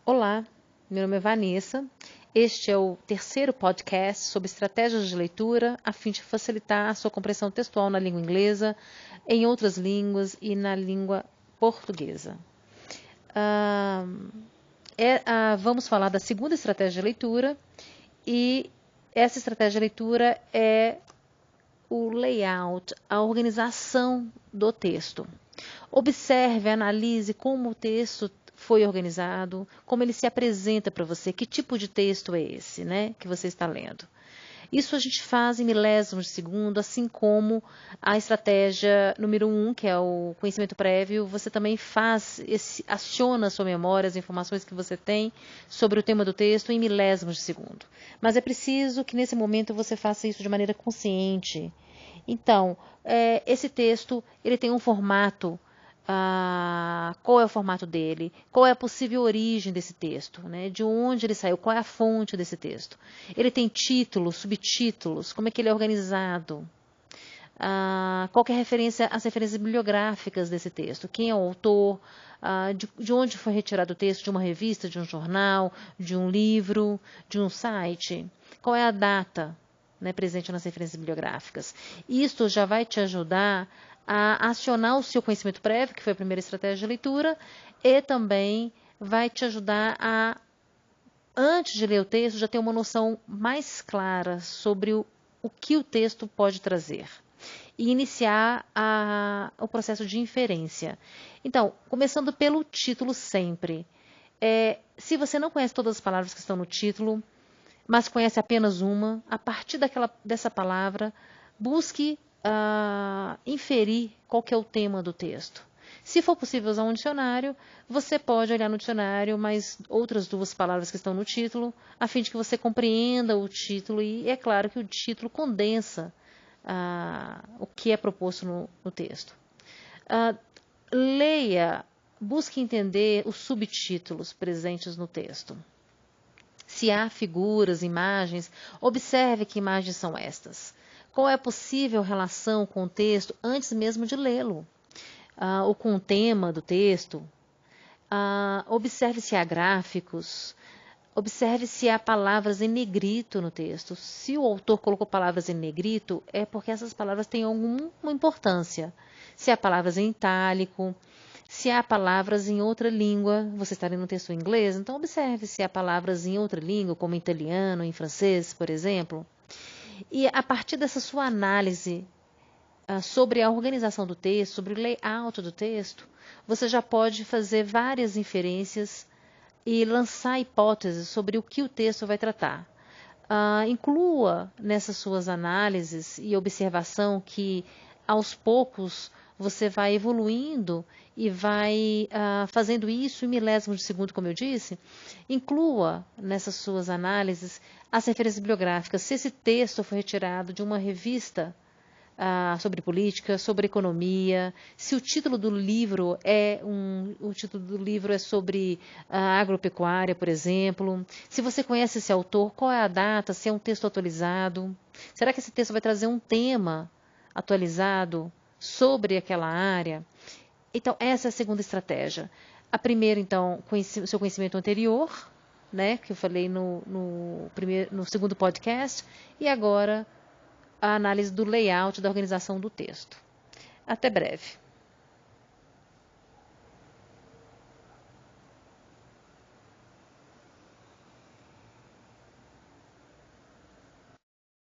Olá, meu nome é Vanessa. Este é o terceiro podcast sobre estratégias de leitura a fim de facilitar a sua compreensão textual na língua inglesa, em outras línguas e na língua portuguesa. Vamos falar da segunda estratégia de leitura e essa estratégia de leitura é o layout, a organização do texto. Observe, analise como o texto foi organizado, como ele se apresenta para você, que tipo de texto é esse, né, que você está lendo. Isso a gente faz em milésimos de segundo, assim como a estratégia número 1, que é o conhecimento prévio, você também aciona a sua memória, as informações que você tem sobre o tema do texto em milésimos de segundo. Mas é preciso que nesse momento você faça isso de maneira consciente. Então, esse texto ele tem um formato. Qual é o formato dele? Qual é a possível origem desse texto? Né? De onde ele saiu? Qual é a fonte desse texto? Ele tem títulos, subtítulos? Como é que ele é organizado? Qual que é as referências bibliográficas desse texto? Quem é o autor? De onde foi retirado o texto? De uma revista, de um jornal, de um livro, de um site? Qual é a data, né, presente nas referências bibliográficas? Isto já vai te ajudar a acionar o seu conhecimento prévio, que foi a primeira estratégia de leitura, e também vai te ajudar a, antes de ler o texto, já ter uma noção mais clara sobre o que o texto pode trazer e iniciar o processo de inferência. Então, começando pelo título sempre. Se você não conhece todas as palavras que estão no título, mas conhece apenas uma, a partir dessa palavra, busque inferir qual que é o tema do texto. Se for possível usar um dicionário, você pode olhar no dicionário mais outras duas palavras que estão no título, a fim de que você compreenda o título, e é claro que o título condensa o que é proposto no texto. Leia, busque entender os subtítulos presentes no texto. Se há figuras, imagens, observe que imagens são estas. Qual é a possível relação com o texto antes mesmo de lê-lo? Ou com o tema do texto? Observe se há gráficos. Observe se há palavras em negrito no texto. Se o autor colocou palavras em negrito, é porque essas palavras têm alguma importância. Se há palavras em itálico, se há palavras em outra língua, você está lendo um texto em inglês, então observe se há palavras em outra língua, como em italiano, em francês, por exemplo. E a partir dessa sua análise sobre a organização do texto, sobre o layout do texto, você já pode fazer várias inferências e lançar hipóteses sobre o que o texto vai tratar. Inclua nessas suas análises e observação que, aos poucos, você vai evoluindo e vai fazendo isso em milésimos de segundo, como eu disse. Inclua nessas suas análises as referências bibliográficas. Se esse texto foi retirado de uma revista sobre política, sobre economia, se o título do livro é sobre agropecuária, por exemplo, se você conhece esse autor, qual é a data, se é um texto atualizado, será que esse texto vai trazer um tema atualizado sobre aquela área? Então, essa é a segunda estratégia. A primeira, então, o seu conhecimento anterior, né, que eu falei no segundo podcast, e agora a análise do layout, da organização do texto. Até breve.